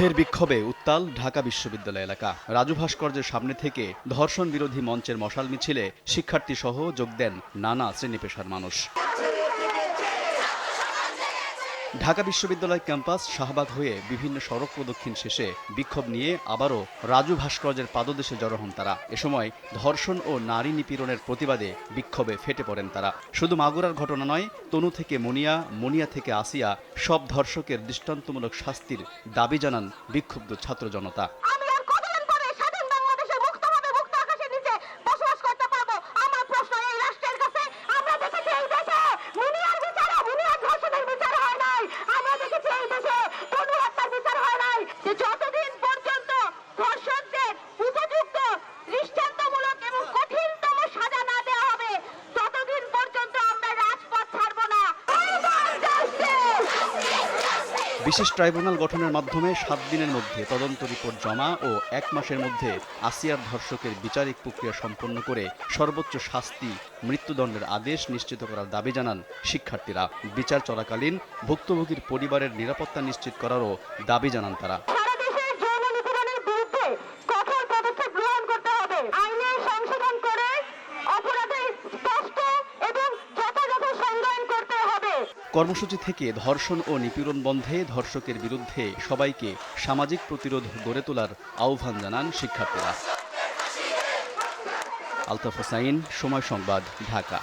ফের বিক্ষোভে উত্তাল ঢাকা বিশ্ববিদ্যালয় এলাকা। রাজু ভাস্কর্যের সামনে থেকে ধর্ষণ বিরোধী মঞ্চের মশাল মিছিলে শিক্ষার্থীসহ যোগ দেন নানা শ্রেণী-পেশার মানুষ। ঢাকা বিশ্ববিদ্যালয় ক্যাম্পাস শাহবাগ হয়ে বিভিন্ন সড়ক প্রদক্ষিণ শেষে বিক্ষোভ নিয়ে আবারও রাজু ভাস্কর্যের পাদদেশে জড়ো হন তারা। এ সময় ধর্ষণ ও নারী নিপীড়নের প্রতিবাদে বিক্ষোভে ফেটে পড়েন তারা। শুধু মাগুরার ঘটনা নয়, তনু থেকে মুনিয়া, মুনিয়া থেকে আসিয়া সব ধর্ষকের দৃষ্টান্তমূলক শাস্তির দাবি জানান বিক্ষুব্ধ ছাত্র জনতা। বিশেষ ট্রাইব্যুনাল গঠনের মাধ্যমে ৭ দিনের মধ্যে তদন্ত রিপোর্ট জমা ও ১ মাসের মধ্যে আসিয়ার ধর্ষকের বিচারিক প্রক্রিয়া সম্পন্ন করে সর্বোচ্চ শাস্তি মৃত্যুদণ্ডের আদেশ নিশ্চিত করার দাবি জানান শিক্ষার্থীরা। বিচার চলাকালীন ভুক্তভোগীর পরিবারের নিরাপত্তা নিশ্চিত করারও দাবি জানান তারা। কর্মসূচি থেকে ধর্ষণ ও নিপীড়ন বন্ধে ধর্ষকের বিরুদ্ধে সবাইকে সামাজিক প্রতিরোধ গড়ে তোলার আহ্বান জানান শিক্ষার্থীরা। আলতাফ হোসাইন, সময় সংবাদ, ঢাকা।